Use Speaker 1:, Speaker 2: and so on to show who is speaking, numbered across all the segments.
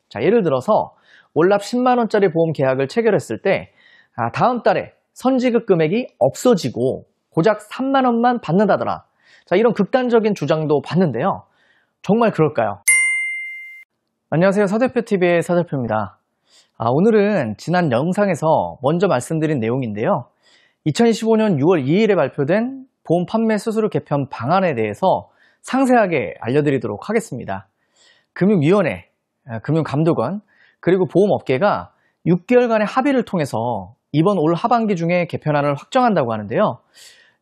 Speaker 1: 자, 예를 들어서 월납 10만 원짜리 보험 계약을 체결했을 때 다음 달에 선지급 금액이 없어지고 고작 3만 원만 받는다더라. 자, 이런 극단적인 주장도 봤는데요. 정말 그럴까요? 안녕하세요. 서대표TV의 서대표입니다. 오늘은 지난 영상에서 먼저 말씀드린 내용인데요. 2025년 6월 2일에 발표된 보험 판매 수수료 개편 방안에 대해서 상세하게 알려드리도록 하겠습니다. 금융위원회, 금융감독원, 그리고 보험업계가 6개월간의 합의를 통해서 이번 올 하반기 중에 개편안을 확정한다고 하는데요.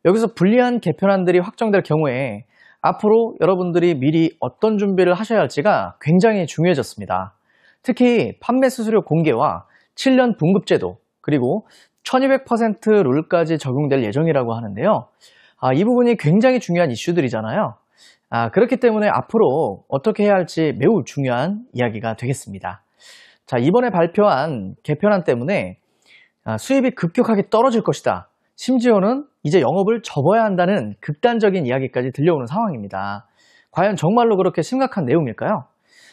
Speaker 1: 여기서 불리한 개편안들이 확정될 경우에 앞으로 여러분들이 미리 어떤 준비를 하셔야 할지가 굉장히 중요해졌습니다. 특히 판매 수수료 공개와 7년 분급제도, 그리고 1200% 룰까지 적용될 예정이라고 하는데요. 이 부분이 굉장히 중요한 이슈들이잖아요. 그렇기 때문에 앞으로 어떻게 해야 할지 매우 중요한 이야기가 되겠습니다. 자, 이번에 발표한 개편안 때문에 수입이 급격하게 떨어질 것이다. 심지어는 이제 영업을 접어야 한다는 극단적인 이야기까지 들려오는 상황입니다. 과연 정말로 그렇게 심각한 내용일까요?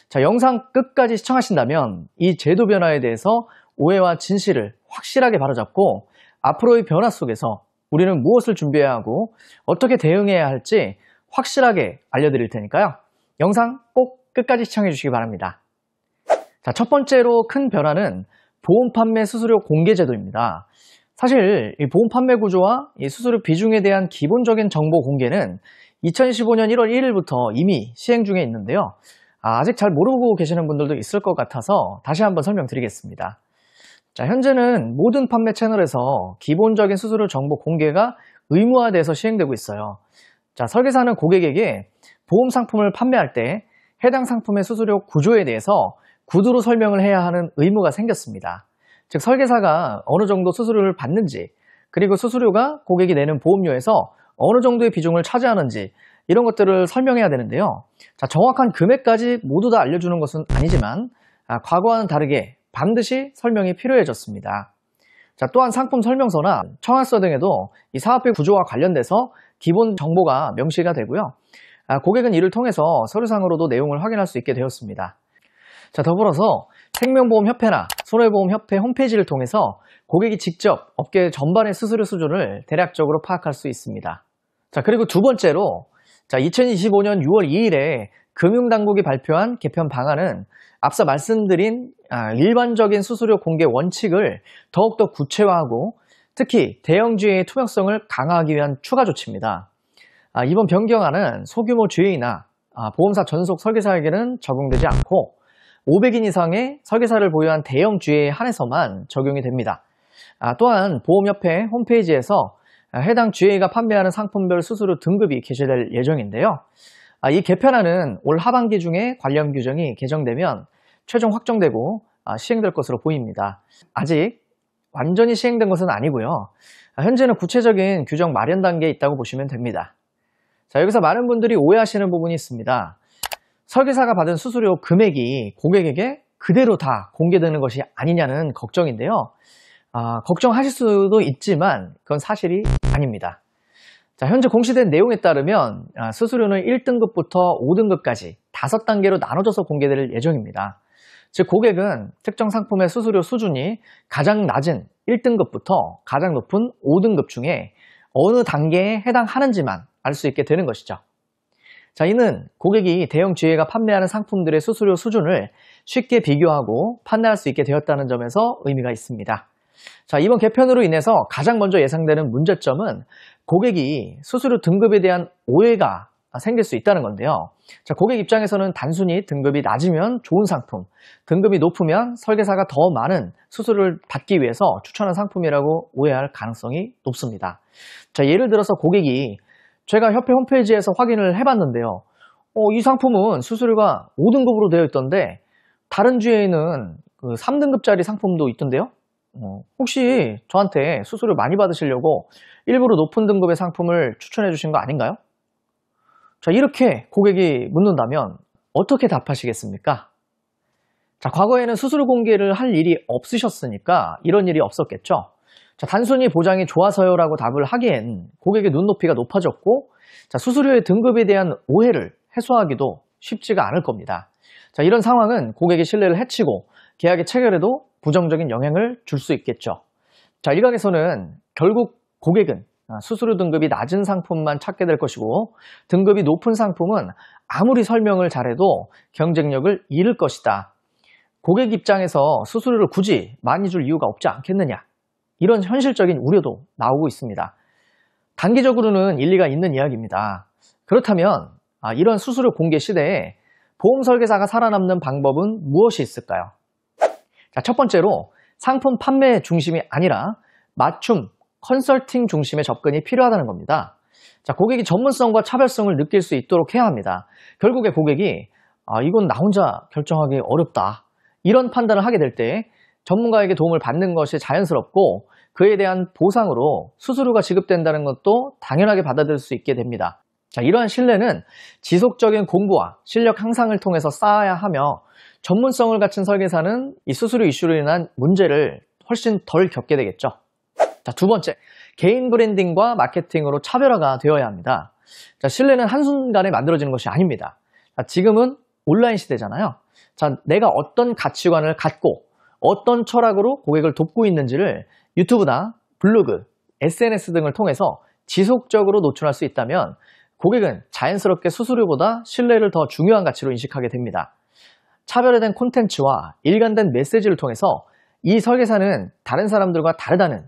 Speaker 1: 자, 영상 끝까지 시청하신다면 이 제도 변화에 대해서 오해와 진실을 확실하게 바로잡고 앞으로의 변화 속에서 우리는 무엇을 준비해야 하고 어떻게 대응해야 할지 확실하게 알려드릴 테니까요. 영상 꼭 끝까지 시청해 주시기 바랍니다. 자, 첫 번째로 큰 변화는 보험 판매 수수료 공개 제도입니다. 사실 이 보험 판매 구조와 이 수수료 비중에 대한 기본적인 정보 공개는 2015년 1월 1일부터 이미 시행 중에 있는데요. 아직 잘 모르고 계시는 분들도 있을 것 같아서 다시 한번 설명드리겠습니다. 자, 현재는 모든 판매 채널에서 기본적인 수수료 정보 공개가 의무화돼서 시행되고 있어요. 자, 설계사는 고객에게 보험 상품을 판매할 때 해당 상품의 수수료 구조에 대해서 구두로 설명을 해야 하는 의무가 생겼습니다. 즉, 설계사가 어느 정도 수수료를 받는지, 그리고 수수료가 고객이 내는 보험료에서 어느 정도의 비중을 차지하는지 이런 것들을 설명해야 되는데요. 자, 정확한 금액까지 모두 다 알려주는 것은 아니지만 과거와는 다르게 반드시 설명이 필요해졌습니다. 자, 또한 상품 설명서나 청약서 등에도 이 사업비 구조와 관련돼서 기본 정보가 명시가 되고요. 고객은 이를 통해서 서류상으로도 내용을 확인할 수 있게 되었습니다. 자, 더불어서 생명보험협회나 손해보험협회 홈페이지를 통해서 고객이 직접 업계 전반의 수수료 수준을 대략적으로 파악할 수 있습니다. 자, 그리고 두 번째로 2025년 6월 2일에 금융당국이 발표한 개편 방안은 앞서 말씀드린 일반적인 수수료 공개 원칙을 더욱더 구체화하고 특히 대형주의의 투명성을 강화하기 위한 추가 조치입니다. 이번 변경안은 소규모 주의나 보험사 전속 설계사에게는 적용되지 않고 500인 이상의 설계사를 보유한 대형 주회에 한해서만 적용이 됩니다. 또한 보험협회 홈페이지에서 해당 주회가 판매하는 상품별 수수료 등급이 게시될 예정인데요. 이 개편안은 올 하반기 중에 관련 규정이 개정되면 최종 확정되고 시행될 것으로 보입니다. 아직 완전히 시행된 것은 아니고요. 현재는 구체적인 규정 마련 단계에 있다고 보시면 됩니다. 자, 여기서 많은 분들이 오해하시는 부분이 있습니다. 설계사가 받은 수수료 금액이 고객에게 그대로 다 공개되는 것이 아니냐는 걱정인데요. 걱정하실 수도 있지만 그건 사실이 아닙니다. 자, 현재 공시된 내용에 따르면 수수료는 1등급부터 5등급까지 5단계로 나눠져서 공개될 예정입니다. 즉, 고객은 특정 상품의 수수료 수준이 가장 낮은 1등급부터 가장 높은 5등급 중에 어느 단계에 해당하는지만 알 수 있게 되는 것이죠. 자, 이는 고객이 대형 주회가 판매하는 상품들의 수수료 수준을 쉽게 비교하고 판단할 수 있게 되었다는 점에서 의미가 있습니다. 자, 이번 개편으로 인해서 가장 먼저 예상되는 문제점은 고객이 수수료 등급에 대한 오해가 생길 수 있다는 건데요. 자, 고객 입장에서는 단순히 등급이 낮으면 좋은 상품, 등급이 높으면 설계사가 더 많은 수수료를 받기 위해서 추천한 상품이라고 오해할 가능성이 높습니다. 자, 예를 들어서 고객이 제가 협회 홈페이지에서 확인을 해봤는데요. 이 상품은 수수료가 5등급으로 되어 있던데 다른 주에는 3등급짜리 상품도 있던데요. 혹시 저한테 수수료 많이 받으시려고 일부러 높은 등급의 상품을 추천해 주신 거 아닌가요? 자, 이렇게 고객이 묻는다면 어떻게 답하시겠습니까? 자, 과거에는 수수료 공개를 할 일이 없으셨으니까 이런 일이 없었겠죠. 자, 단순히 보장이 좋아서요라고 답을 하기엔 고객의 눈높이가 높아졌고, 자, 수수료의 등급에 대한 오해를 해소하기도 쉽지가 않을 겁니다. 자, 이런 상황은 고객의 신뢰를 해치고 계약의 체결에도 부정적인 영향을 줄 수 있겠죠. 자, 일각에서는 결국 고객은 수수료 등급이 낮은 상품만 찾게 될 것이고 등급이 높은 상품은 아무리 설명을 잘해도 경쟁력을 잃을 것이다. 고객 입장에서 수수료를 굳이 많이 줄 이유가 없지 않겠느냐. 이런 현실적인 우려도 나오고 있습니다. 단기적으로는 일리가 있는 이야기입니다. 그렇다면 이런 수수료 공개 시대에 보험 설계사가 살아남는 방법은 무엇이 있을까요? 자, 첫 번째로 상품 판매 중심이 아니라 맞춤, 컨설팅 중심의 접근이 필요하다는 겁니다. 자, 고객이 전문성과 차별성을 느낄 수 있도록 해야 합니다. 결국에 고객이 이건 나 혼자 결정하기 어렵다. 이런 판단을 하게 될 때 전문가에게 도움을 받는 것이 자연스럽고 그에 대한 보상으로 수수료가 지급된다는 것도 당연하게 받아들일 수 있게 됩니다. 자, 이러한 신뢰는 지속적인 공부와 실력 향상을 통해서 쌓아야 하며 전문성을 갖춘 설계사는 이 수수료 이슈로 인한 문제를 훨씬 덜 겪게 되겠죠. 자, 두 번째, 개인 브랜딩과 마케팅으로 차별화가 되어야 합니다. 자, 신뢰는 한순간에 만들어지는 것이 아닙니다. 자, 지금은 온라인 시대잖아요. 자, 내가 어떤 가치관을 갖고 어떤 철학으로 고객을 돕고 있는지를 유튜브나 블로그, SNS 등을 통해서 지속적으로 노출할 수 있다면 고객은 자연스럽게 수수료보다 신뢰를 더 중요한 가치로 인식하게 됩니다. 차별화된 콘텐츠와 일관된 메시지를 통해서 이 설계사는 다른 사람들과 다르다는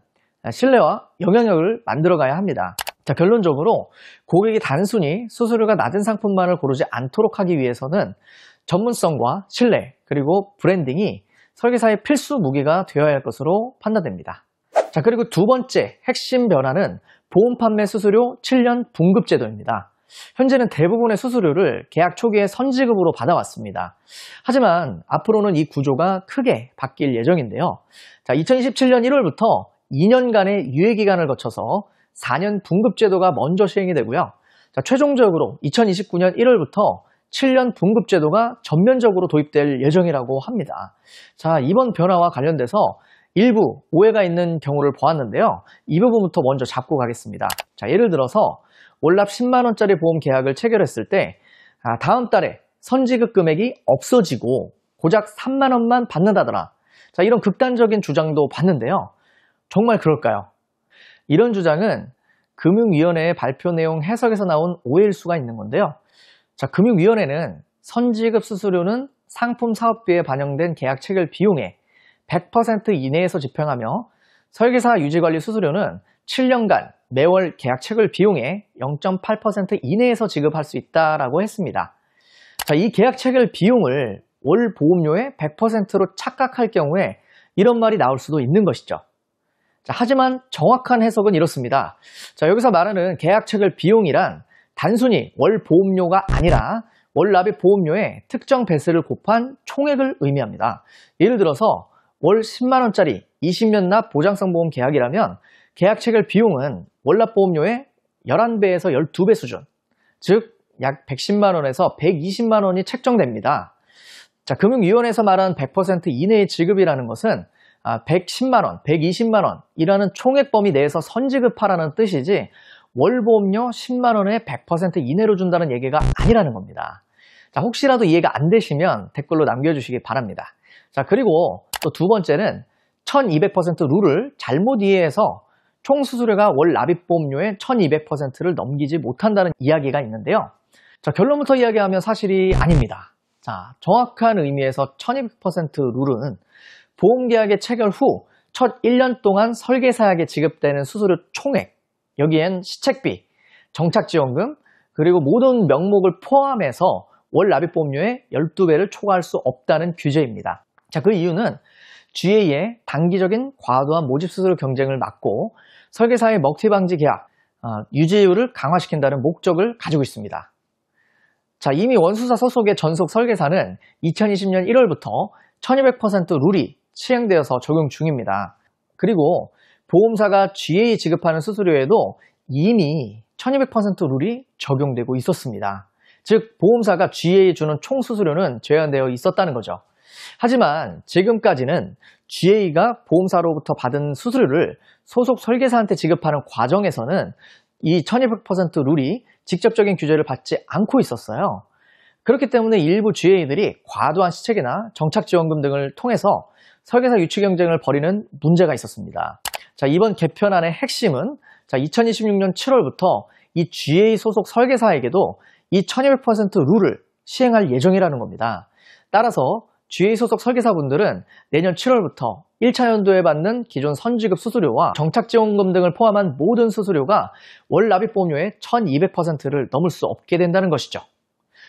Speaker 1: 신뢰와 영향력을 만들어가야 합니다. 자, 결론적으로 고객이 단순히 수수료가 낮은 상품만을 고르지 않도록 하기 위해서는 전문성과 신뢰 그리고 브랜딩이 설계사의 필수 무기가 되어야 할 것으로 판단됩니다. 자, 그리고 두 번째 핵심 변화는 보험 판매 수수료 7년 분급 제도입니다. 현재는 대부분의 수수료를 계약 초기에 선지급으로 받아왔습니다. 하지만 앞으로는 이 구조가 크게 바뀔 예정인데요. 자, 2027년 1월부터 2년간의 유예기간을 거쳐서 4년 분급 제도가 먼저 시행이 되고요. 자, 최종적으로 2029년 1월부터 7년 분급 제도가 전면적으로 도입될 예정이라고 합니다. 자, 이번 변화와 관련돼서 일부 오해가 있는 경우를 보았는데요. 이 부분부터 먼저 잡고 가겠습니다. 자, 예를 들어서 월납 10만원짜리 보험 계약을 체결했을 때 다음 달에 선지급 금액이 없어지고 고작 3만원만 받는다더라. 자, 이런 극단적인 주장도 봤는데요. 정말 그럴까요? 이런 주장은 금융위원회의 발표 내용 해석에서 나온 오해일 수가 있는 건데요. 자, 금융위원회는 선지급 수수료는 상품 사업비에 반영된 계약 체결 비용의 100% 이내에서 집행하며 설계사 유지관리 수수료는 7년간 매월 계약 체결 비용의 0.8% 이내에서 지급할 수 있다라고 했습니다. 자, 이 계약 체결 비용을 월 보험료의 100%로 착각할 경우에 이런 말이 나올 수도 있는 것이죠. 자, 하지만 정확한 해석은 이렇습니다. 자, 여기서 말하는 계약 체결 비용이란 단순히 월 보험료가 아니라 월납입 보험료의 특정 배수를 곱한 총액을 의미합니다. 예를 들어서 월 10만원짜리 20년 납 보장성 보험 계약이라면 계약 체결 비용은 월납 보험료의 11배에서 12배 수준, 즉 약 110만원에서 120만원이 책정됩니다. 자, 금융위원회에서 말하는 100% 이내의 지급이라는 것은 110만원, 120만원이라는 총액 범위 내에서 선지급하라는 뜻이지 월보험료 10만원에 100% 이내로 준다는 얘기가 아니라는 겁니다. 자, 혹시라도 이해가 안 되시면 댓글로 남겨주시기 바랍니다. 자, 그리고 또 두 번째는 1200% 룰을 잘못 이해해서 총 수수료가 월 납입보험료의 1200%를 넘기지 못한다는 이야기가 있는데요. 자, 결론부터 이야기하면 사실이 아닙니다. 자, 정확한 의미에서 1200% 룰은 보험계약의 체결 후 첫 1년 동안 설계사에게 지급되는 수수료 총액, 여기엔 시책비, 정착지원금, 그리고 모든 명목을 포함해서 월 납입보험료의 12배를 초과할 수 없다는 규제입니다. 자, 그 이유는 GA의 단기적인 과도한 모집 수수료 경쟁을 막고 설계사의 먹튀 방지 계약, 유지율을 강화시킨다는 목적을 가지고 있습니다. 자, 이미 원수사 소속의 전속 설계사는 2020년 1월부터 1200% 룰이 시행되어서 적용 중입니다. 그리고 보험사가 GA 지급하는 수수료에도 이미 1200% 룰이 적용되고 있었습니다. 즉, 보험사가 GA에 주는 총 수수료는 제한되어 있었다는 거죠. 하지만 지금까지는 GA가 보험사로부터 받은 수수료를 소속 설계사한테 지급하는 과정에서는 이 1200% 룰이 직접적인 규제를 받지 않고 있었어요. 그렇기 때문에 일부 GA들이 과도한 시책이나 정착지원금 등을 통해서 설계사 유치 경쟁을 벌이는 문제가 있었습니다. 자, 이번 개편안의 핵심은 2026년 7월부터 이 GA 소속 설계사에게도 이 1200% 룰을 시행할 예정이라는 겁니다. 따라서 GA 소속 설계사분들은 내년 7월부터 1차 연도에 받는 기존 선지급 수수료와 정착지원금 등을 포함한 모든 수수료가 월 납입보험료의 1200%를 넘을 수 없게 된다는 것이죠.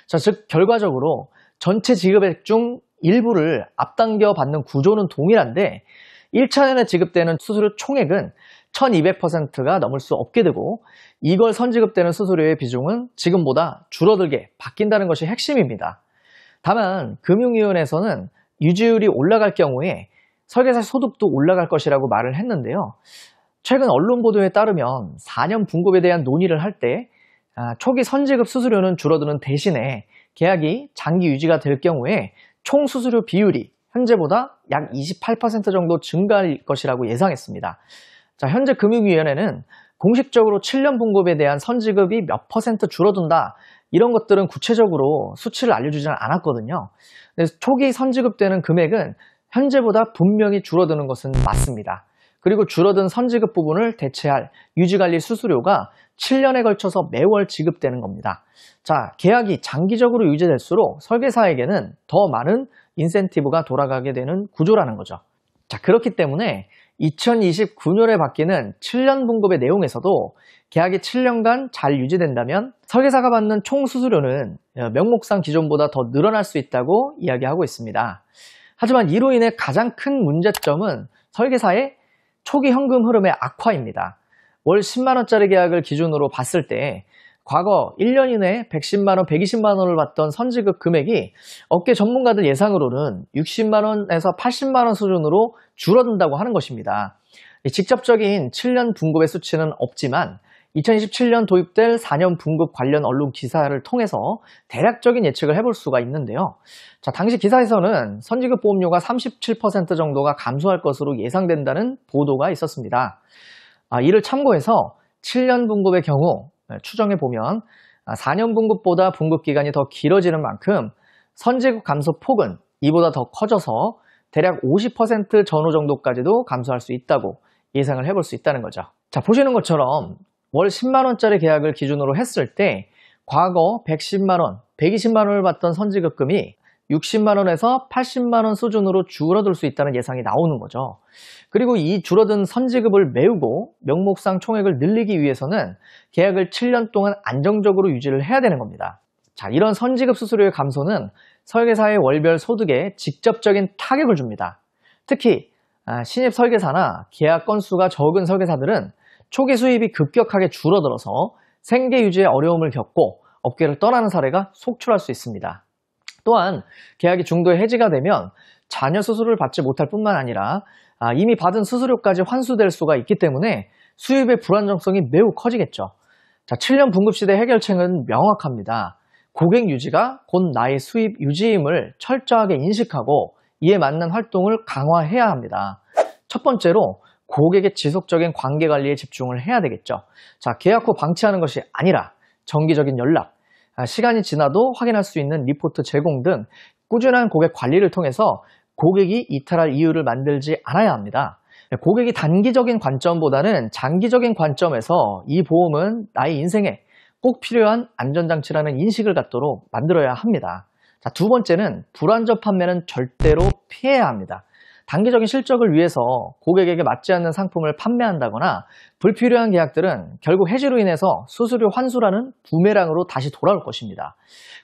Speaker 1: 자, 즉 결과적으로 전체 지급액 중 일부를 앞당겨 받는 구조는 동일한데 1차년에 지급되는 수수료 총액은 1200%가 넘을 수 없게 되고 이걸 선지급되는 수수료의 비중은 지금보다 줄어들게 바뀐다는 것이 핵심입니다. 다만 금융위원회에서는 유지율이 올라갈 경우에 설계사 소득도 올라갈 것이라고 말을 했는데요. 최근 언론 보도에 따르면 4년 분급에 대한 논의를 할 때 초기 선지급 수수료는 줄어드는 대신에 계약이 장기 유지가 될 경우에 총 수수료 비율이 현재보다 약 28% 정도 증가할 것이라고 예상했습니다. 자, 현재 금융위원회는 공식적으로 7년 분급에 대한 선지급이 몇 % 줄어든다 이런 것들은 구체적으로 수치를 알려주지는 않았거든요. 그래서 초기 선지급되는 금액은 현재보다 분명히 줄어드는 것은 맞습니다. 그리고 줄어든 선지급 부분을 대체할 유지관리 수수료가 7년에 걸쳐서 매월 지급되는 겁니다. 자, 계약이 장기적으로 유지될수록 설계사에게는 더 많은 인센티브가 돌아가게 되는 구조라는 거죠. 자, 그렇기 때문에 2029년에 바뀌는 7년 분급의 내용에서도 계약이 7년간 잘 유지된다면 설계사가 받는 총 수수료는 명목상 기존보다 더 늘어날 수 있다고 이야기하고 있습니다. 하지만 이로 인해 가장 큰 문제점은 설계사의 초기 현금 흐름의 악화입니다. 월 10만원짜리 계약을 기준으로 봤을 때 과거 1년 이내에 110만원, 120만원을 받던 선지급 금액이 업계 전문가들 예상으로는 60만원에서 80만원 수준으로 줄어든다고 하는 것입니다. 직접적인 7년 분급의 수치는 없지만 2027년 도입될 4년 분급 관련 언론 기사를 통해서 대략적인 예측을 해볼 수가 있는데요. 자, 당시 기사에서는 선지급 보험료가 37% 정도가 감소할 것으로 예상된다는 보도가 있었습니다. 이를 참고해서 7년 분급의 경우 추정해보면 4년 분급보다 분급 기간이 더 길어지는 만큼 선지급 감소 폭은 이보다 더 커져서 대략 50% 전후 정도까지도 감소할 수 있다고 예상을 해볼 수 있다는 거죠. 자, 보시는 것처럼 월 10만원짜리 계약을 기준으로 했을 때 과거 110만원, 120만원을 받던 선지급금이 60만원에서 80만원 수준으로 줄어들 수 있다는 예상이 나오는 거죠. 그리고 이 줄어든 선지급을 메우고 명목상 총액을 늘리기 위해서는 계약을 7년 동안 안정적으로 유지를 해야 되는 겁니다. 자, 이런 선지급 수수료의 감소는 설계사의 월별 소득에 직접적인 타격을 줍니다. 특히 신입 설계사나 계약 건수가 적은 설계사들은 초기 수입이 급격하게 줄어들어서 생계 유지에 어려움을 겪고 업계를 떠나는 사례가 속출할 수 있습니다. 또한 계약이 중도에 해지가 되면 자녀 수수료를 받지 못할 뿐만 아니라 이미 받은 수수료까지 환수될 수가 있기 때문에 수입의 불안정성이 매우 커지겠죠. 자, 7년 분급시대 해결책은 명확합니다. 고객 유지가 곧 나의 수입 유지임을 철저하게 인식하고 이에 맞는 활동을 강화해야 합니다. 첫 번째로 고객의 지속적인 관계 관리에 집중을 해야 되겠죠. 자, 계약 후 방치하는 것이 아니라 정기적인 연락, 시간이 지나도 확인할 수 있는 리포트 제공 등 꾸준한 고객 관리를 통해서 고객이 이탈할 이유를 만들지 않아야 합니다. 고객이 단기적인 관점보다는 장기적인 관점에서 이 보험은 나의 인생에 꼭 필요한 안전장치라는 인식을 갖도록 만들어야 합니다. 자, 두 번째는 불안전 판매는 절대로 피해야 합니다. 단기적인 실적을 위해서 고객에게 맞지 않는 상품을 판매한다거나 불필요한 계약들은 결국 해지로 인해서 수수료 환수라는 부메랑으로 다시 돌아올 것입니다.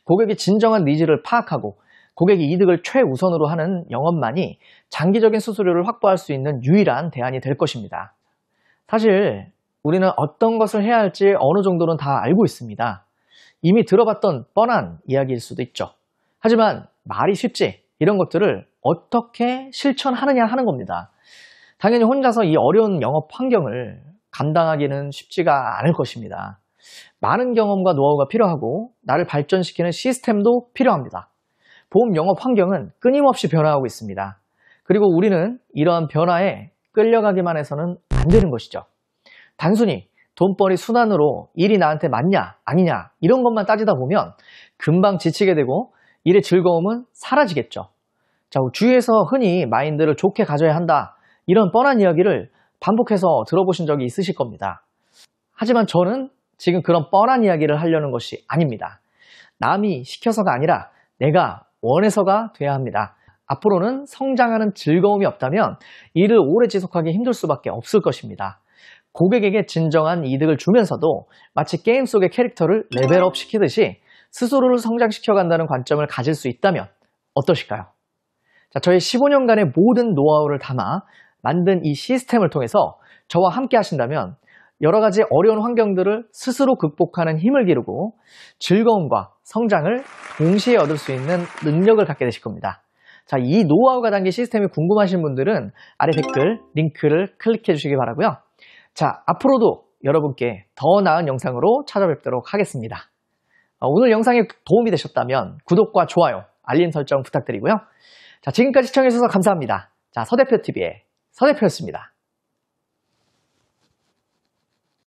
Speaker 1: 고객의 진정한 니즈를 파악하고 고객의 이득을 최우선으로 하는 영업만이 장기적인 수수료를 확보할 수 있는 유일한 대안이 될 것입니다. 사실 우리는 어떤 것을 해야 할지 어느 정도는 다 알고 있습니다. 이미 들어봤던 뻔한 이야기일 수도 있죠. 하지만 말이 쉽지 이런 것들을 어떻게 실천하느냐 하는 겁니다. 당연히 혼자서 이 어려운 영업 환경을 감당하기는 쉽지가 않을 것입니다. 많은 경험과 노하우가 필요하고 나를 발전시키는 시스템도 필요합니다. 보험 영업 환경은 끊임없이 변화하고 있습니다. 그리고 우리는 이러한 변화에 끌려가기만 해서는 안 되는 것이죠. 단순히 돈벌이 순환으로 일이 나한테 맞냐 아니냐 이런 것만 따지다 보면 금방 지치게 되고 일의 즐거움은 사라지겠죠. 자, 주위에서 흔히 마인드를 좋게 가져야 한다 이런 뻔한 이야기를 반복해서 들어보신 적이 있으실 겁니다. 하지만 저는 지금 그런 뻔한 이야기를 하려는 것이 아닙니다. 남이 시켜서가 아니라 내가 원해서가 돼야 합니다. 앞으로는 성장하는 즐거움이 없다면 일을 오래 지속하기 힘들 수밖에 없을 것입니다. 고객에게 진정한 이득을 주면서도 마치 게임 속의 캐릭터를 레벨업 시키듯이 스스로를 성장시켜 간다는 관점을 가질 수 있다면 어떠실까요? 자, 저의 15년간의 모든 노하우를 담아 만든 이 시스템을 통해서 저와 함께 하신다면 여러 가지 어려운 환경들을 스스로 극복하는 힘을 기르고 즐거움과 성장을 동시에 얻을 수 있는 능력을 갖게 되실 겁니다. 자, 이 노하우가 담긴 시스템이 궁금하신 분들은 아래 댓글 링크를 클릭해 주시기 바라고요. 자, 앞으로도 여러분께 더 나은 영상으로 찾아뵙도록 하겠습니다. 오늘 영상이 도움이 되셨다면 구독과 좋아요, 알림 설정 부탁드리고요. 자, 지금까지 시청해주셔서 감사합니다. 자, 서대표TV의 서대표였습니다.